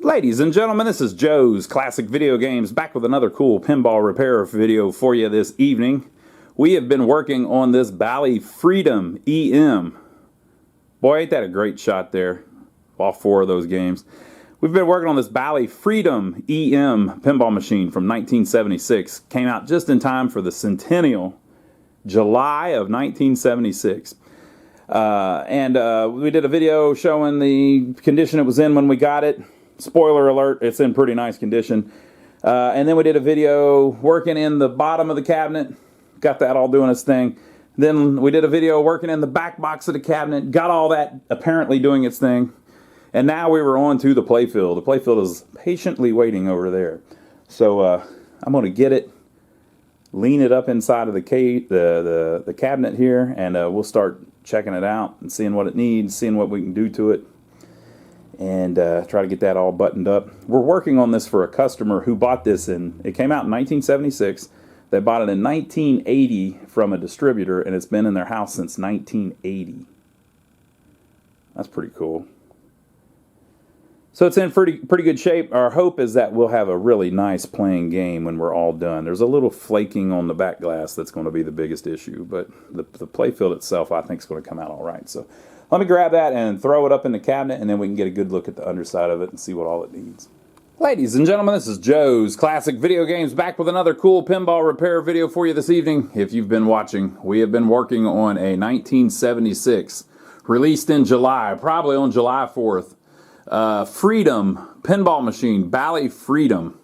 Ladies and gentlemen, this is Joe's Classic Video Games, back with another cool pinball repair video for you this evening. We have been working on this Bally FREEDOM EM. Boy, ain't that a great shot there. All four of those games. We've been working on this Bally FREEDOM EM pinball machine from 1976. Came out just in time for the centennial, July of 1976. We did a video showing the condition it was in when we got it. Spoiler alert, it's in pretty nice condition. And then we did a video working in the bottom of the cabinet. Got that all doing its thing. Then we did a video working in the back box of the cabinet. Got all that apparently doing its thing. And now we were on to the playfield. The playfield is patiently waiting over there. So I'm going to get it, lean it up inside of the cabinet here, and we'll start checking it out and seeing what it needs, seeing what we can do to it, and try to get that all buttoned up. We're working on this for a customer who bought this it came out in 1976. They bought it in 1980 from a distributor, and it's been in their house since 1980. That's pretty cool. So it's in pretty good shape. Our hope is that we'll have a really nice playing game when we're all done. There's a little flaking on the back glass that's going to be the biggest issue, but the playfield itself I think is going to come out all right. So let me grab that and throw it up in the cabinet, and then we can get a good look at the underside of it and see what all it needs. Ladies and gentlemen, this is Joe's Classic Video Games, back with another cool pinball repair video for you this evening. If you've been watching, we have been working on a 1976, released in July, probably on July 4th, FREEDOM Pinball Machine, Bally FREEDOM.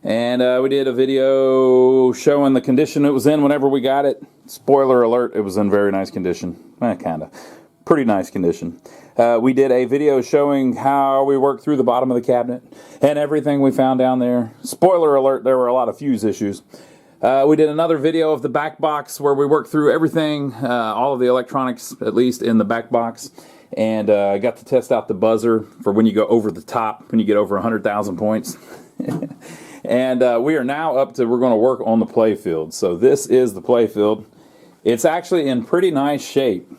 And we did a video showing the condition it was in whenever we got it. Spoiler alert, it was in very nice condition. Kind of. Pretty nice condition. We did a video showing how we worked through the bottom of the cabinet and everything we found down there. Spoiler alert, there were a lot of fuse issues. We did another video of the back box where we worked through everything, all of the electronics, at least, in the back box. And I got to test out the buzzer for when you go over the top, when you get over 100,000 points. And we are now up to, we're going to work on the playfield. So this is the playfield. It's actually in pretty nice shape.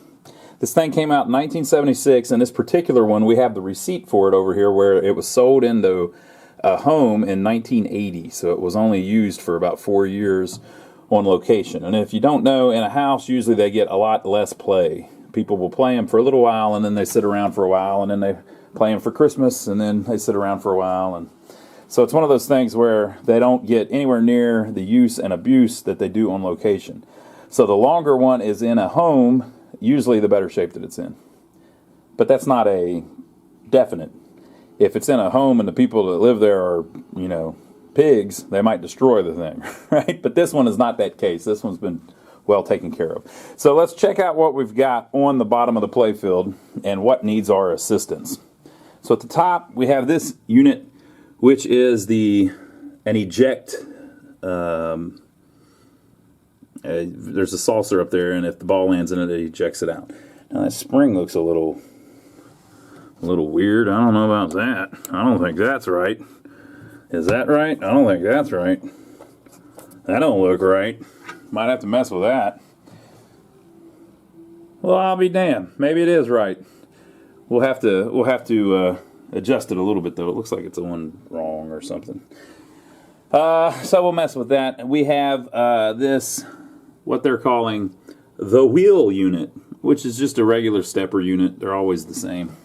This thing came out in 1976, and this particular one, we have the receipt for it over here where it was sold into a home in 1980. So it was only used for about 4 years on location. And if you don't know, in a house, usually they get a lot less play. People will play them for a little while, and then they sit around for a while, and then they play them for Christmas, and then they sit around for a while. And so it's one of those things where they don't get anywhere near the use and abuse that they do on location. So the longer one is in a home, usually the better shape that it's in. But that's not a definite. If it's in a home and the people that live there are, you know, pigs, they might destroy the thing, right? But this one is not that case. This one's been well taken care of. So let's check out what we've got on the bottom of the playfield and what needs our assistance. So at the top we have this unit, which is an eject. There's a saucer up there, and if the ball lands in it, it ejects it out. Now that spring looks a little weird. I don't know about that. I don't think that's right. Is that right? I don't think that's right. That don't look right. Might have to mess with that. Well, I'll be damned. Maybe it is right. We'll have to adjust it a little bit, though. It looks like it's on wrong or something. So we'll mess with that. We have this, what they're calling the wheel unit, which is just a regular stepper unit. They're always the same.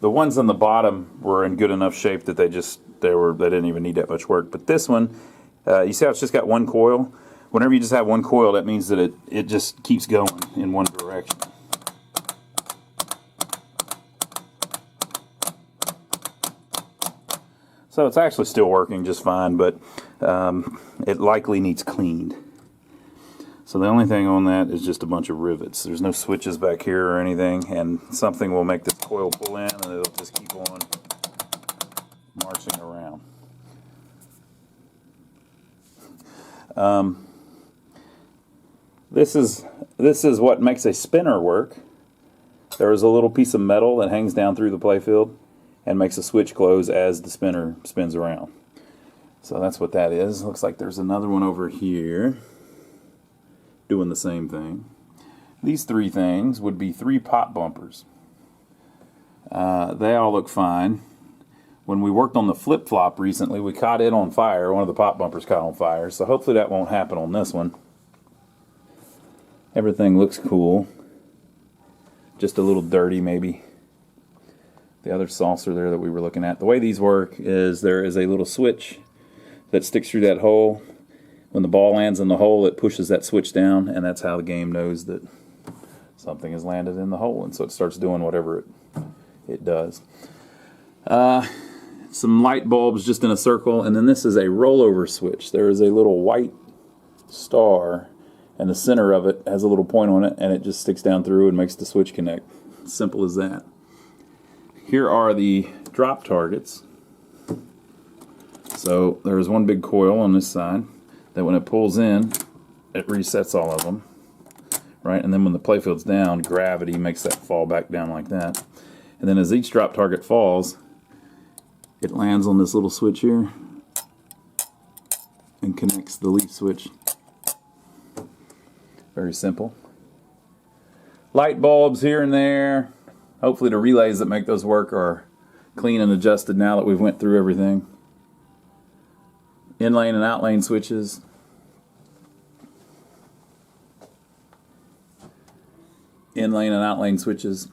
The ones on the bottom were in good enough shape that they didn't even need that much work. But this one, you see how it's just got one coil? Whenever you just have one coil, that means that it just keeps going in one direction. So it's actually still working just fine, but it likely needs cleaned. So the only thing on that is just a bunch of rivets. There's no switches back here or anything, and something will make this coil pull in, and it'll just keep on marching around. This is what makes a spinner work. There is a little piece of metal that hangs down through the playfield and makes a switch close as the spinner spins around. So that's what that is. Looks like there's another one over here doing the same thing. These three things would be 3 pop bumpers. They all look fine. when we worked on the flip-flop recently, we caught it on fire. One of the pop bumpers caught on fire, so hopefully that won't happen on this one. Everything looks cool. Just a little dirty, maybe. The other saucer there that we were looking at. The way these work is there is a little switch that sticks through that hole. When the ball lands in the hole, it pushes that switch down, and that's how the game knows that something has landed in the hole, and so it starts doing whatever it does. Some light bulbs just in a circle, and then this is a rollover switch. There is a little white star, and the center of it has a little point on it, and it just sticks down through and makes the switch connect. Simple as that. Here are the drop targets. So there's one big coil on this side that when it pulls in, it resets all of them, right? And then when the playfield's down, gravity makes that fall back down like that. And then as each drop target falls, it lands on this little switch here and connects the leaf switch. Very simple. Light bulbs here and there. Hopefully the relays that make those work are clean and adjusted now that we've went through everything. In-lane and out-lane switches. In-lane and out-lane switches.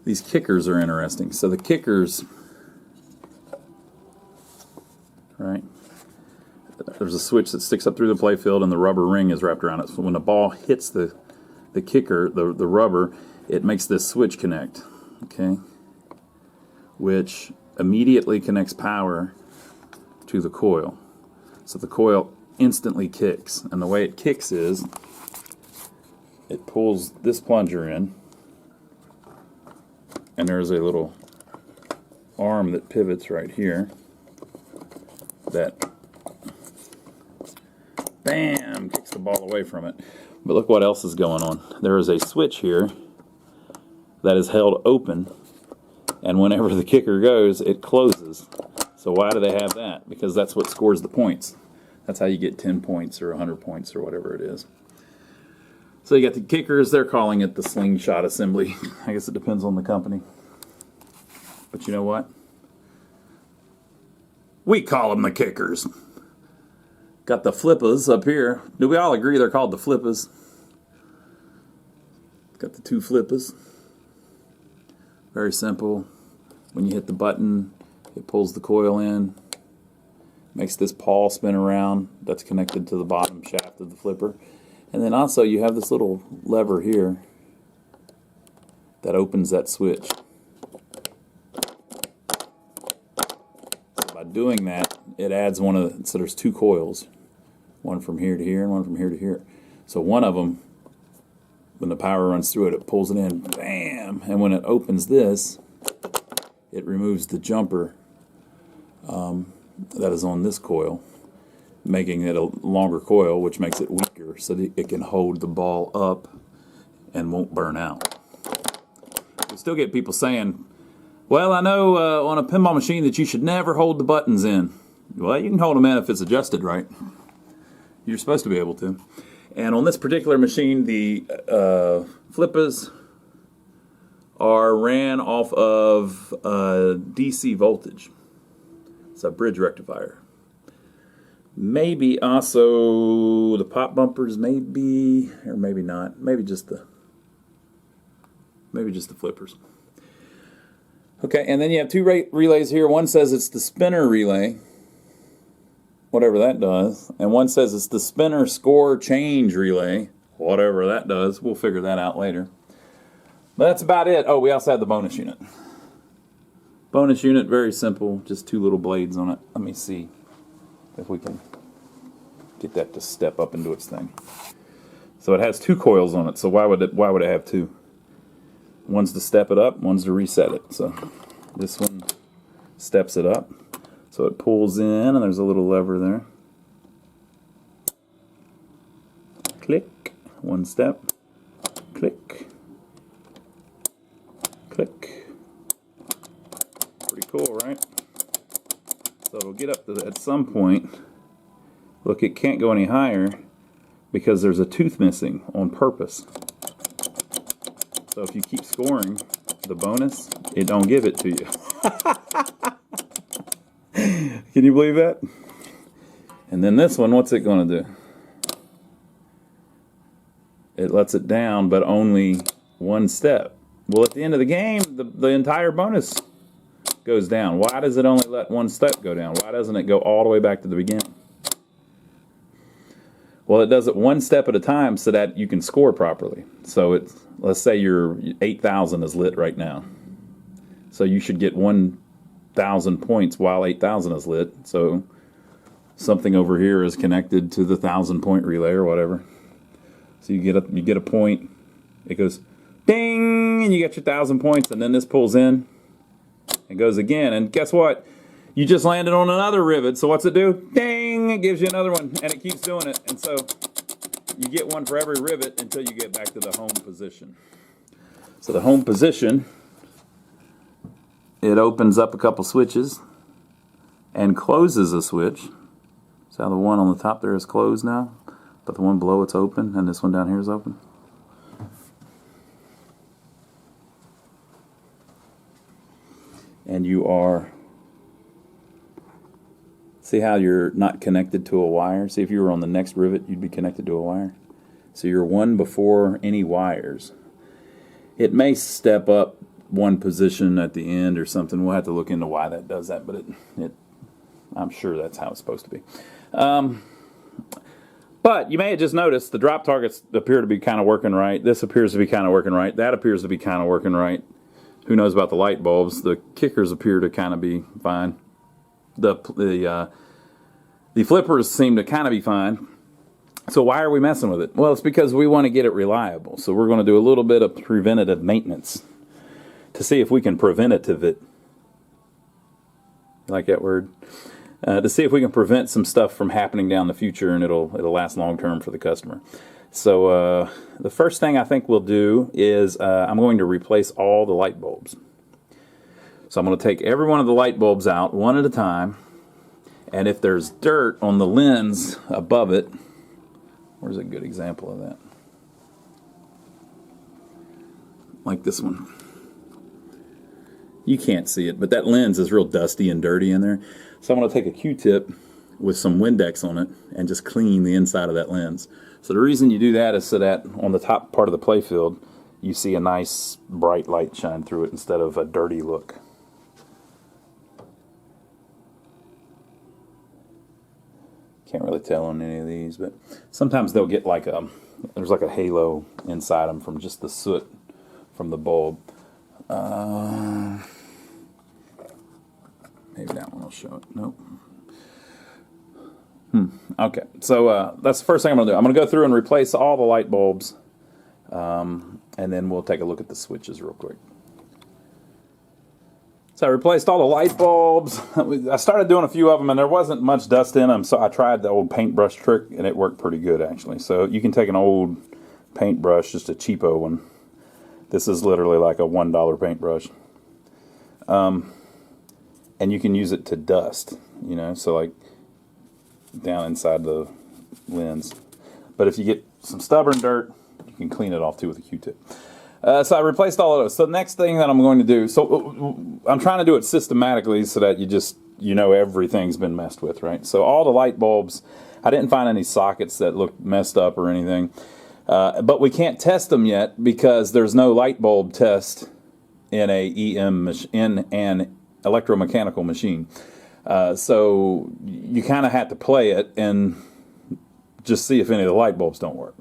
These kickers are interesting. So the kickers, right? There's a switch that sticks up through the playfield and the rubber ring is wrapped around it. So when the ball hits the kicker, the rubber, it makes this switch connect, okay? Which immediately connects power to the coil. So the coil instantly kicks. And the way it kicks is, it pulls this plunger in, and there's a little arm that pivots right here that, bam, kicks the ball away from it. But look what else is going on. There is a switch here that is held open, and whenever the kicker goes, it closes. So why do they have that? Because that's what scores the points. That's how you get 10 points or 100 points or whatever it is. So you got the kickers, they're calling it the slingshot assembly. I guess it depends on the company. But you know what? We call them the kickers. Got the flippers up here. Do we all agree they're called the flippers? Got the two flippers. Very simple. When you hit the button, it pulls the coil in, makes this pawl spin around. That's connected to the bottom shaft of the flipper. And then also you have this little lever here that opens that switch. So by doing that, it adds one of the, so there's two coils. One from here to here and one from here to here. So one of them, when the power runs through it, it pulls it in, bam! And when it opens this, it removes the jumper that is on this coil, making it a longer coil, which makes it weaker so that it can hold the ball up and won't burn out. We still get people saying, well, I know on a pinball machine that you should never hold the buttons in. Well, you can hold them in if it's adjusted right. You're supposed to be able to. And on this particular machine, the flippers are ran off of DC voltage. It's a bridge rectifier. Maybe also the pop bumpers, maybe, or maybe not. Maybe just the flippers. Okay, and then you have two relays here. One says it's the spinner relay, whatever that does, and one says it's the spinner score change relay, whatever that does. We'll figure that out later. But that's about it. Oh, we also have the bonus unit. Bonus unit, very simple, just two little blades on it. Let me see if we can get that to step up into its thing. So it has two coils on it, so why would it have two? One's to step it up, one's to reset it. So this one steps it up. So it pulls in, and there's a little lever there. Click, one step, click, click. Pretty cool, right? So it'll get up to, at some point, look, it can't go any higher because there's a tooth missing on purpose. So if you keep scoring the bonus, it don't give it to you. Can you believe that? And then this one, what's it going to do? It lets it down, but only one step. Well, at the end of the game, the entire bonus goes down. Why does it only let one step go down? Why doesn't it go all the way back to the beginning? Well, it does it one step at a time so that you can score properly. So it's, let's say your 8,000 is lit right now. So you should get 1,000 points while 8,000 is lit. So something over here is connected to the 1,000-point relay or whatever. So you get a point. It goes ding, and you get your 1,000 points, and then this pulls in and goes again. And guess what? You just landed on another rivet. So what's it do? Ding! It gives you another one, and it keeps doing it. And so you get one for every rivet until you get back to the home position. So the home position, it opens up a couple switches and closes a switch. See how the one on the top there is closed now, but the one below it's open, and this one down here is open. And you are, see how you're not connected to a wire? See, if you were on the next rivet, you'd be connected to a wire. So you're one before any wires. It may step up one position at the end or something. We'll have to look into why that does that, but I'm sure that's how it's supposed to be. But you may have just noticed the drop targets appear to be kind of working right. This appears to be kind of working right. That appears to be kind of working right. Who knows about the light bulbs? The kickers appear to kind of be fine. The flippers seem to kind of be fine. So why are we messing with it? Well, it's because we want to get it reliable. So we're going to do a little bit of preventative maintenance to see if we can preventative it. You like that word? To see if we can prevent some stuff from happening down the future, and it'll last long term for the customer. So the first thing I think we'll do is I'm going to replace all the light bulbs. So I'm going to take every one of the light bulbs out one at a time, and if there's dirt on the lens above it, where's a good example of that? Like this one. You can't see it, but that lens is real dusty and dirty in there. So I'm going to take a Q-tip with some Windex on it and just clean the inside of that lens. So the reason you do that is so that on the top part of the playfield, you see a nice bright light shine through it instead of a dirty look. Can't really tell on any of these, but sometimes they'll get like there's like a halo inside them from just the soot from the bulb. Maybe that one will show it. Nope. Okay, so that's the first thing I'm going to do. I'm going to go through and replace all the light bulbs, and then we'll take a look at the switches real quick. So I replaced all the light bulbs. I started doing a few of them, and there wasn't much dust in them, so I tried the old paintbrush trick, and it worked pretty good, actually. So you can take an old paintbrush, just a cheapo one. This is literally like a $1 paintbrush. And you can use it to dust, you know, so like down inside the lens. But if you get some stubborn dirt, you can clean it off too with a Q-tip. So I replaced all of those. So the next thing that I'm going to do, so I'm trying to do it systematically so that you know everything's been messed with, right? So all the light bulbs, I didn't find any sockets that looked messed up or anything. But we can't test them yet because there's no light bulb test in an electromechanical machine. So you kind of have to play it and just see if any of the light bulbs don't work.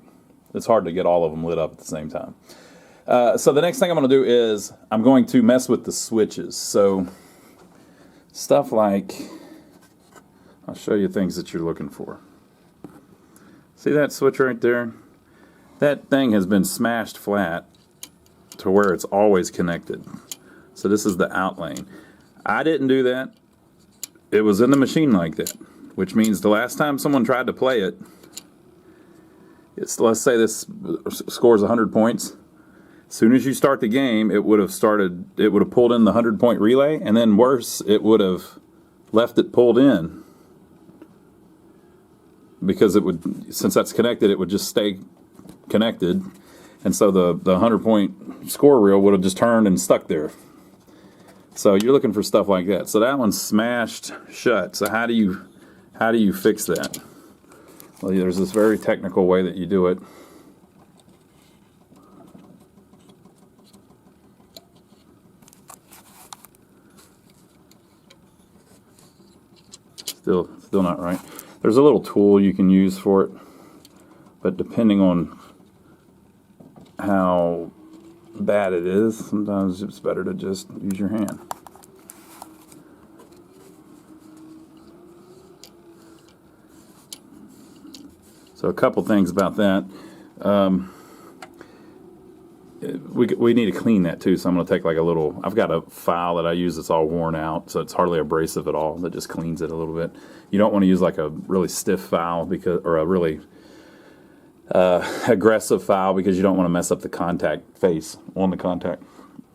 It's hard to get all of them lit up at the same time. So the next thing I'm going to do is I'm going to mess with the switches. So stuff like, I'll show you things that you're looking for. See that switch right there? That thing has been smashed flat to where it's always connected. So this is the out lane. I didn't do that. It was in the machine like that, which means the last time someone tried to play it, let's say this scores 100 points. As soon as you start the game, it would have pulled in the 100-point relay, and then worse, it would have left it pulled in. Because since that's connected, it would just stay connected, And so the 100-point score reel would have just turned and stuck there. So you're looking for stuff like that. So that one's smashed shut. So how do you fix that? Well, there's this very technical way that you do it. Still not right. There's a little tool you can use for it, but depending on how bad it is, sometimes it's better to just use your hand. So a couple things about that. We need to clean that too, so I'm going to take like a little, I've got a file that I use that's all worn out, so it's hardly abrasive at all, that just cleans it a little bit. You don't want to use like a really stiff file, or a really aggressive file, because you don't want to mess up the contact face on the contact.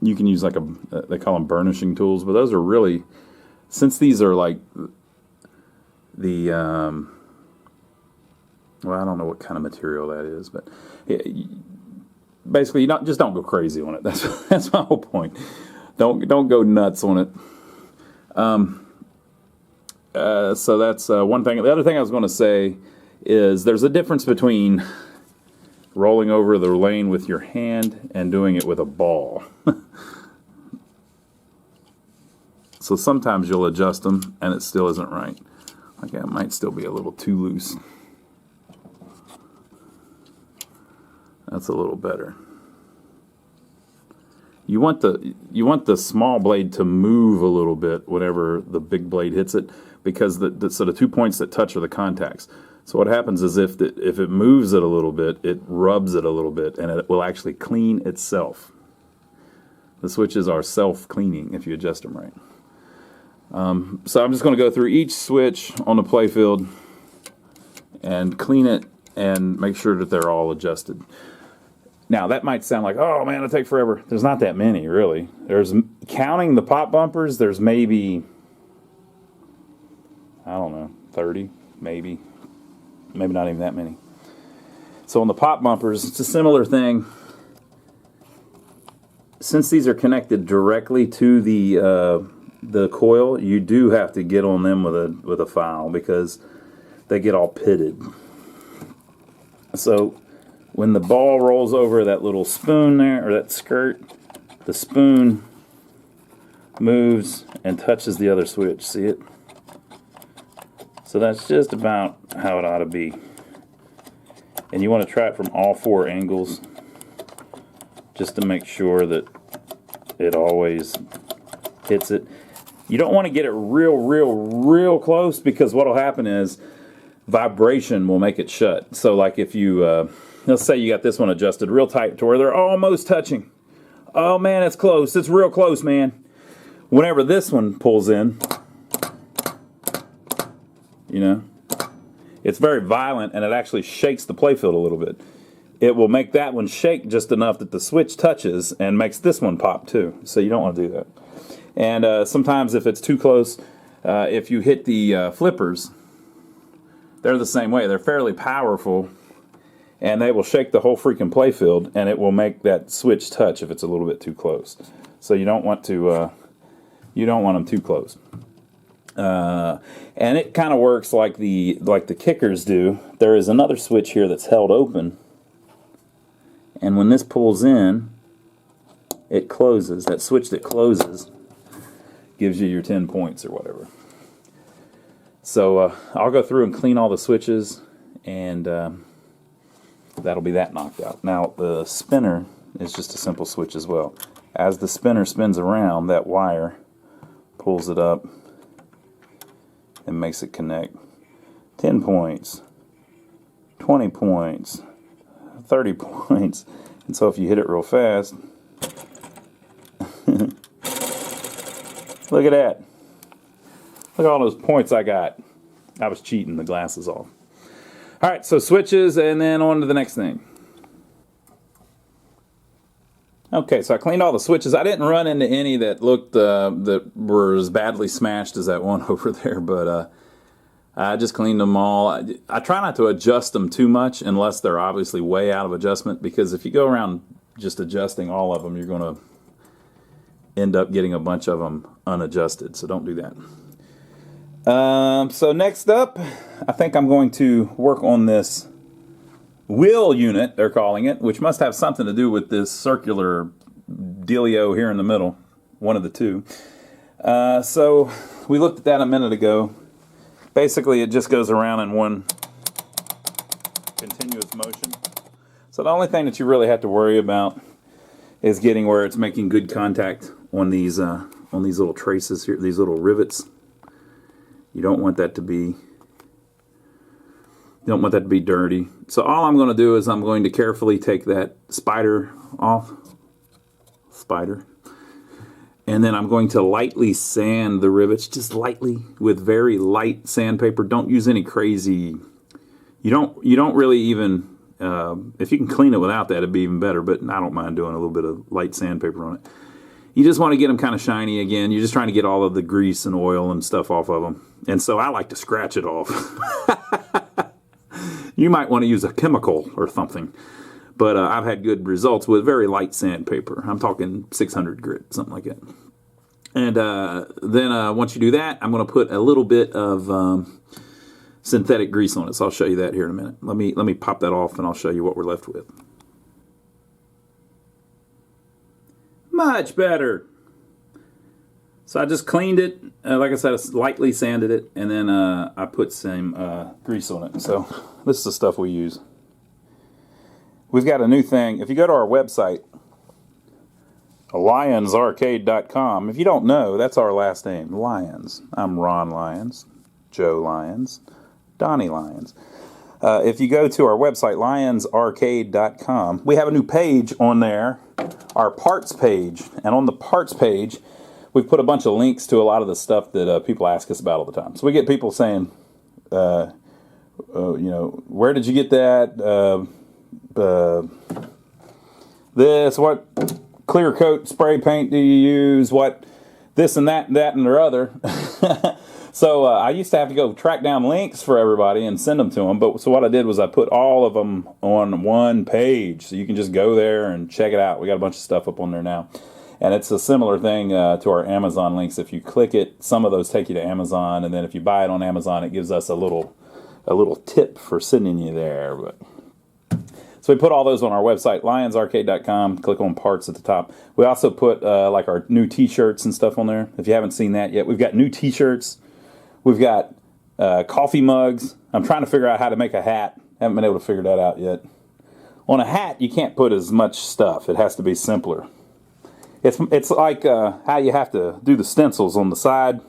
You can use like they call them burnishing tools, but those are really, since these are like the, well, I don't know what kind of material that is, but basically, just don't go crazy on it. That's my whole point. Don't go nuts on it. So that's one thing. The other thing I was going to say is there's a difference between rolling over the lane with your hand and doing it with a ball. So sometimes you'll adjust them and it still isn't right. Like it might still be a little too loose. That's a little better. You want the small blade to move a little bit whenever the big blade hits it, because so the 2 points that touch are the contacts. So what happens is if it moves it a little bit, it rubs it a little bit, and it will actually clean itself. The switches are self-cleaning if you adjust them right. So I'm just going to go through each switch on the playfield and clean it and make sure that they're all adjusted. Now, that might sound like, oh man, it'll take forever. There's not that many, really. Counting the pop bumpers, there's maybe, I don't know, 30, maybe not even that many. So on the pop bumpers, it's a similar thing. Since these are connected directly to the coil, you do have to get on them with a file, because they get all pitted. So when the ball rolls over that little spoon there, or that skirt, the spoon moves and touches the other switch. See it? So that's just about how it ought to be. And you want to try it from all 4 angles, just to make sure that it always hits it. You don't want to get it real close, because what will happen is vibration will make it shut. So like if you, let's say you got this one adjusted real tight to where they're almost touching. Oh man, it's close. It's real close, man. Whenever this one pulls in, you know, it's very violent, and it actually shakes the playfield a little bit. It will make that one shake just enough that the switch touches and makes this one pop too. So you don't want to do that. And sometimes if it's too close, if you hit the flippers, they're the same way. They're fairly powerful, and they will shake the whole freaking playfield, and it will make that switch touch if it's a little bit too close. So you don't want them too close. And it kind of works like the kickers do. There is another switch here that's held open, and when this pulls in, it closes. That switch that closes gives you your 10 points or whatever. So I'll go through and clean all the switches, and that'll be that knocked out. Now the spinner is just a simple switch as well. As the spinner spins around, that wire pulls it up and makes it connect. 10 points, 20 points, 30 points. And so if you hit it real fast, look at that. Look at all those points I got. I was cheating, the glass is off. Alright, so switches, and then on to the next thing. Okay, so I cleaned all the switches. I didn't run into any that looked that were as badly smashed as that one over there, but I just cleaned them all. I try not to adjust them too much unless they're obviously way out of adjustment, because if you go around just adjusting all of them, you're going to end up getting a bunch of them unadjusted, so don't do that. So next up, I think I'm going to work on this wheel unit, they're calling it, which must have something to do with this circular dealio here in the middle, one of the two. So we looked at that a minute ago. Basically, it just goes around in one continuous motion. So the only thing that you really have to worry about is getting where it's making good contact on these little traces here, these little rivets. You don't want that to be dirty. So all I'm going to do is I'm going to carefully take that spider off. And then I'm going to lightly sand the rivets, just lightly, with very light sandpaper. Don't use any crazy. You don't really even. If you can clean it without that, it'd be even better. But I don't mind doing a little bit of light sandpaper on it. You just want to get them kind of shiny again. You're just trying to get all of the grease and oil and stuff off of them. And so I like to scratch it off. You might want to use a chemical or something. But I've had good results with very light sandpaper. I'm talking 600 grit, something like that. And then once you do that, I'm going to put a little bit of synthetic grease on it. So I'll show you that here in a minute. Let me pop that off, and I'll show you what we're left with. Much better. So I just cleaned it. Like I said, I lightly sanded it, and then I put some grease on it. So this is the stuff we use. We've got a new thing. If you go to our website, lionsarcade.com, if you don't know, that's our last name, Lyons. I'm Ron Lyons, Joe Lyons, Donnie Lyons. If you go to our website, lionsarcade.com, we have a new page on there, our parts page. And on the parts page, we've put a bunch of links to a lot of the stuff that people ask us about all the time. So we get people saying, where did you get that? What clear coat spray paint do you use? What this and that and the other. So I used to have to go track down links for everybody and send them to them. But so what I did was I put all of them on one page, so you can just go there and check it out. We got a bunch of stuff up on there now, and it's a similar thing to our Amazon links. If you click it, some of those take you to Amazon, and then if you buy it on Amazon, it gives us a little tip for sending you there. But so we put all those on our website, lionsarcade.com. Click on parts at the top. We also put like our new T-shirts and stuff on there. If you haven't seen that yet, we've got new T-shirts. We've got coffee mugs. I'm trying to figure out how to make a hat. Haven't been able to figure that out yet. On a hat, you can't put as much stuff. It has to be simpler. It's like how you have to do the stencils on the side.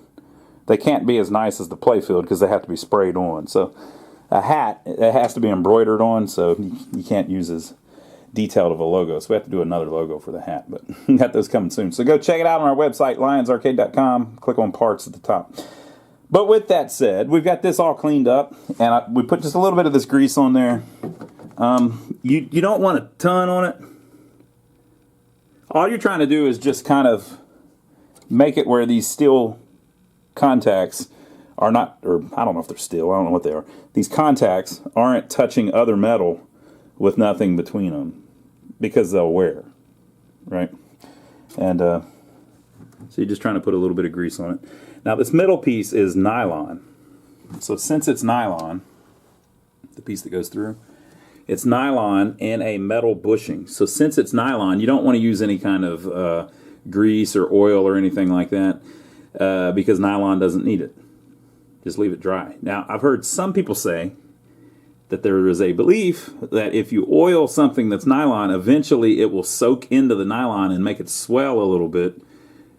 They can't be as nice as the playfield because they have to be sprayed on. So a hat, it has to be embroidered on, so you can't use as detailed of a logo. So we have to do another logo for the hat, but we got those coming soon. So go check it out on our website, lionsarcade.com. Click on parts at the top. But with that said, we've got this all cleaned up, and we put just a little bit of this grease on there. You don't want a ton on it. All you're trying to do is just kind of make it where these steel contacts are not, or I don't know if they're steel, I don't know what they are. These contacts aren't touching other metal with nothing between them, because they'll wear, right? And so you're just trying to put a little bit of grease on it. Now this middle piece is nylon. So since it's nylon, the piece that goes through, it's nylon and a metal bushing. So since it's nylon, you don't want to use any kind of grease or oil or anything like that because nylon doesn't need it. Just leave it dry. Now, I've heard some people say that there is a belief that if you oil something that's nylon, eventually it will soak into the nylon and make it swell a little bit,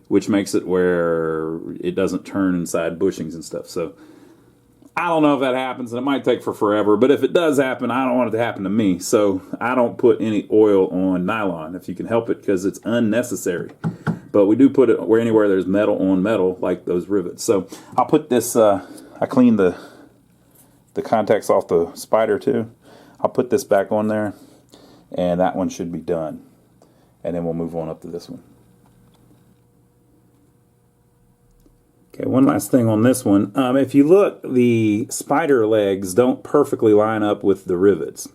which makes it where it doesn't turn inside bushings and stuff. So I don't know if that happens, and it might take for forever, but if it does happen, I don't want it to happen to me. So I don't put any oil on nylon if you can help it, because it's unnecessary. But we do put it where anywhere there's metal on metal, like those rivets. So I'll put this, I cleaned the contacts off the spider too. I'll put this back on there, and that one should be done. And then we'll move on up to this one. Okay, one last thing on this one. If you look, the spider legs don't perfectly line up with the rivets.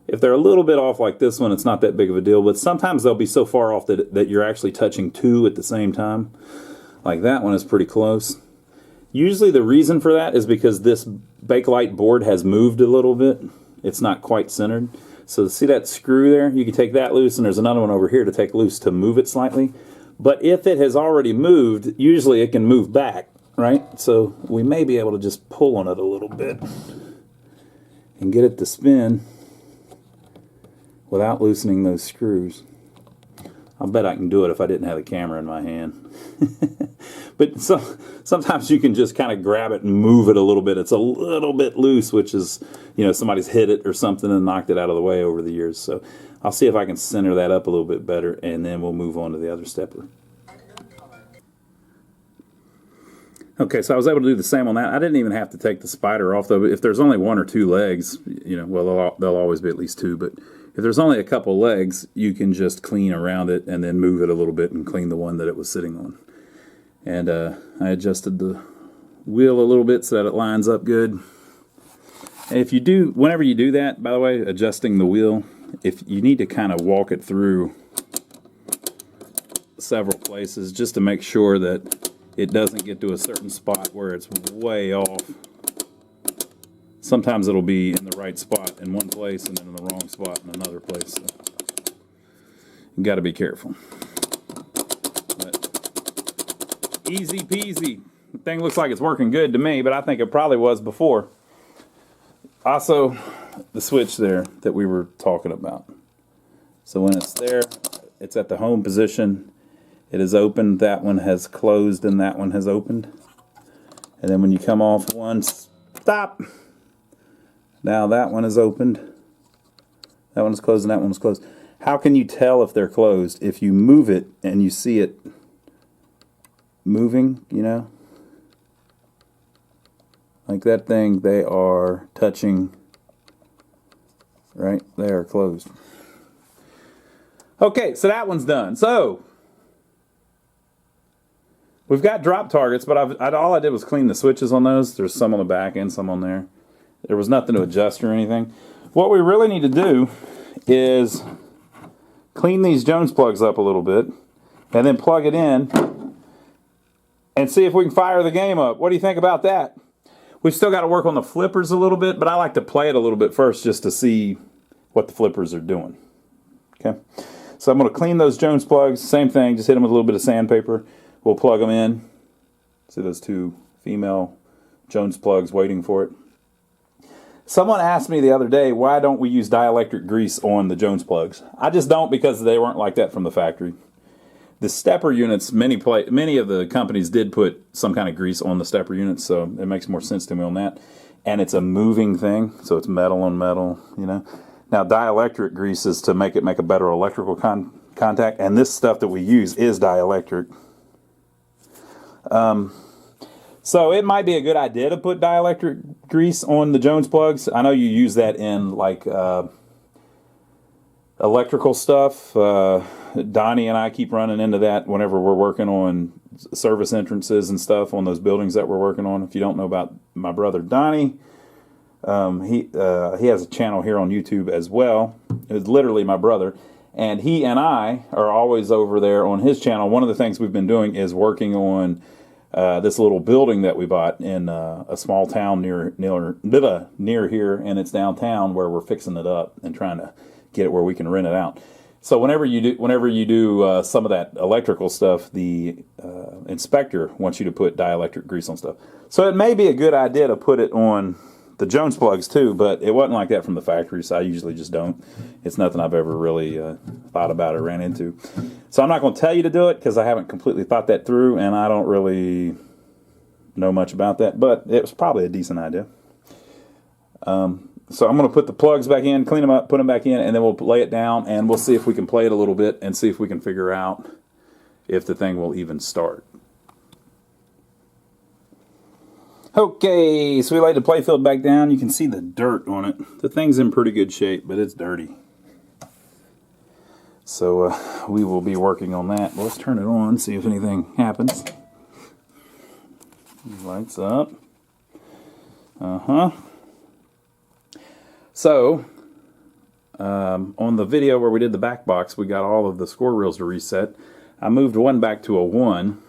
If they're a little bit off like this one, it's not that big of a deal, but sometimes they'll be so far off that you're actually touching two at the same time. Like that one is pretty close. Usually the reason for that is because this Bakelite board has moved a little bit. It's not quite centered. So see that screw there? You can take that loose, and there's another one over here to take loose to move it slightly. But if it has already moved, usually it can move back, right? So we may be able to just pull on it a little bit and get it to spin without loosening those screws. I bet I can do it if I didn't have the camera in my hand. But sometimes you can just kind of grab it and move it a little bit. It's a little bit loose, which is, you know, somebody's hit it or something and knocked it out of the way over the years. So I'll see if I can center that up a little bit better, and then we'll move on to the other stepper. Okay, so I was able to do the same on that. I didn't even have to take the spider off, though. If there's only one or two legs, you know, well, there'll always be at least two, but if there's only a couple legs, you can just clean around it and then move it a little bit and clean the one that it was sitting on. And I adjusted the wheel a little bit so that it lines up good. And if you do, whenever you do that, by the way, adjusting the wheel, if you need to kind of walk it through several places just to make sure that it doesn't get to a certain spot where it's way off. Sometimes it'll be in the right spot in one place and then in the wrong spot in another place. So you got to be careful. But easy peasy. The thing looks like it's working good to me, but I think it probably was before. Also, the switch there that we were talking about. So when it's there, it's at the home position. It is opened, that one has closed, and that one has opened. And then when you come off one, stop. Now that one is opened. That one is closed and that one is closed. How can you tell if they're closed? If you move it and you see it moving, you know? Like that thing, they are touching, right? They are closed. Okay, so that one's done. So we've got drop targets, but all I did was clean the switches on those. There's some on the back and some on there. There was nothing to adjust or anything. What we really need to do is clean these Jones plugs up a little bit and then plug it in and see if we can fire the game up. What do you think about that? We've still got to work on the flippers a little bit, but I like to play it a little bit first just to see what the flippers are doing. Okay, so I'm going to clean those Jones plugs. Same thing, just hit them with a little bit of sandpaper. We'll plug them in. See those two female Jones plugs waiting for it. Someone asked me the other day, why don't we use dielectric grease on the Jones plugs? I just don't, because they weren't like that from the factory. The stepper units, many of the companies did put some kind of grease on the stepper units, so it makes more sense to me on that. And it's a moving thing, so it's metal on metal, you know. Now, dielectric grease is to make a better electrical contact, and this stuff that we use is dielectric. So it might be a good idea to put dielectric grease on the Jones plugs. I know you use that in like electrical stuff. Donnie and I keep running into that whenever we're working on service entrances and stuff on those buildings that we're working on. If you don't know about my brother Donnie, he has a channel here on YouTube as well. It's literally my brother. And he and I are always over there on his channel. One of the things we've been doing is working on this little building that we bought in a small town near here, and it's downtown, where we're fixing it up and trying to get it where we can rent it out. So whenever you do some of that electrical stuff, the inspector wants you to put dielectric grease on stuff. So it may be a good idea to put it on the Jones plugs too, but it wasn't like that from the factory, so I usually just don't. It's nothing I've ever really thought about or ran into. So I'm not going to tell you to do it because I haven't completely thought that through, and I don't really know much about that, but it was probably a decent idea. So I'm going to put the plugs back in, clean them up, put them back in, and then we'll lay it down, and we'll see if we can play it a little bit and see if we can figure out if the thing will even start. Okay, so we laid the playfield back down. You can see the dirt on it. The thing's in pretty good shape, but it's dirty. So we will be working on that. Let's turn it on, see if anything happens. Lights up. So, on the video where we did the back box, we got all of the score reels to reset. I moved one back to a 1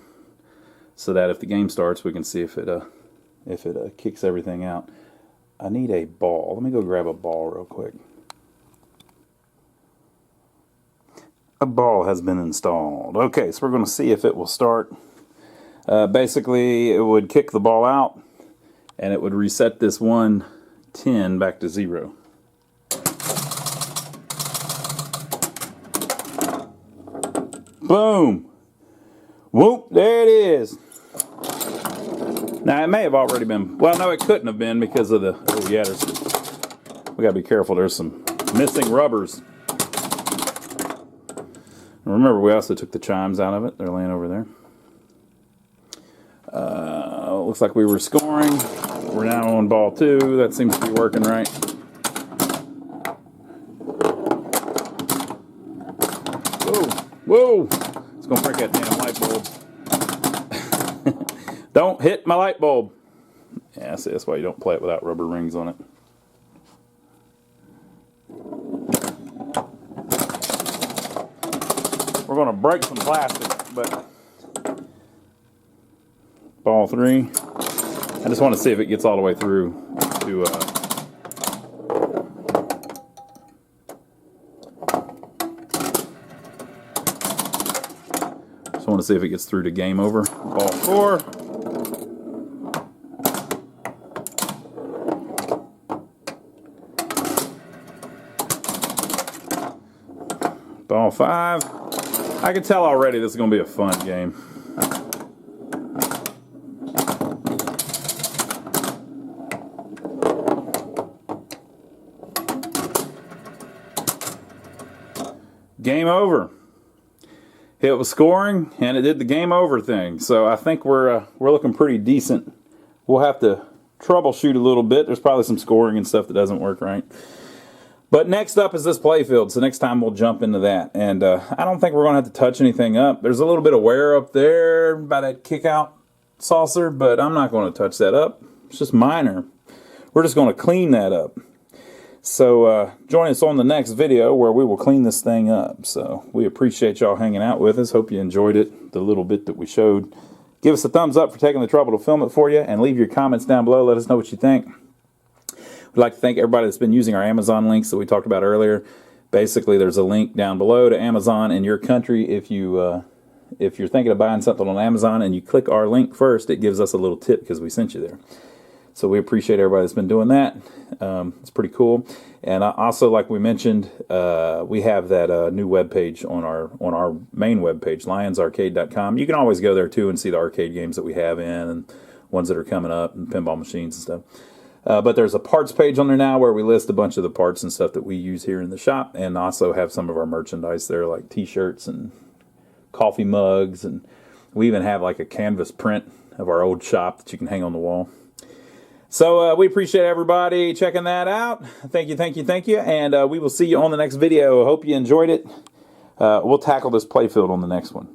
so that if the game starts, we can see if it kicks everything out. I need a ball. Let me go grab a ball real quick. A ball has been installed. Okay, so we're going to see if it will start. Basically, it would kick the ball out, and it would reset this 110 back to 0. Boom! Whoop! There it is. Now, it may have already been... Well, no, it couldn't have been because of the... Oh, yeah, we got to be careful. There's some missing rubbers. Remember, we also took the chimes out of it. They're laying over there. Looks like we were scoring. We're now on ball 2. That seems to be working right. Whoa! It's going to break that damn light bulb. Don't hit my light bulb. Yeah, see, that's why you don't play it without rubber rings on it. We're going to break some plastic, but ball 3. I just want to see if it gets all the way through to just want to see if it gets through to game over. Ball 4. Ball 5. I can tell already this is going to be a fun game. Game over. It was scoring, and it did the game over thing. So I think we're looking pretty decent. We'll have to troubleshoot a little bit. There's probably some scoring and stuff that doesn't work right. But next up is this playfield, so next time we'll jump into that. And I don't think we're going to have to touch anything up. There's a little bit of wear up there by that kick-out saucer, but I'm not going to touch that up. It's just minor. We're just going to clean that up. So join us on the next video where we will clean this thing up. So we appreciate y'all hanging out with us. Hope you enjoyed it, the little bit that we showed. Give us a thumbs up for taking the trouble to film it for you, and leave your comments down below. Let us know what you think. We'd like to thank everybody that's been using our Amazon links that we talked about earlier. Basically, there's a link down below to Amazon in your country. If you're thinking of buying something on Amazon and you click our link first, it gives us a little tip because we sent you there. So we appreciate everybody that's been doing that. It's pretty cool. And also, like we mentioned, we have that new webpage on our main webpage, lionsarcade.com. You can always go there too and see the arcade games that we have in and ones that are coming up and pinball machines and stuff. But there's a parts page on there now where we list a bunch of the parts and stuff that we use here in the shop, and also have some of our merchandise there, like t-shirts and coffee mugs, and we even have like a canvas print of our old shop that you can hang on the wall. So we appreciate everybody checking that out. Thank you, and we will see you on the next video. Hope you enjoyed it. We'll tackle this playfield on the next one.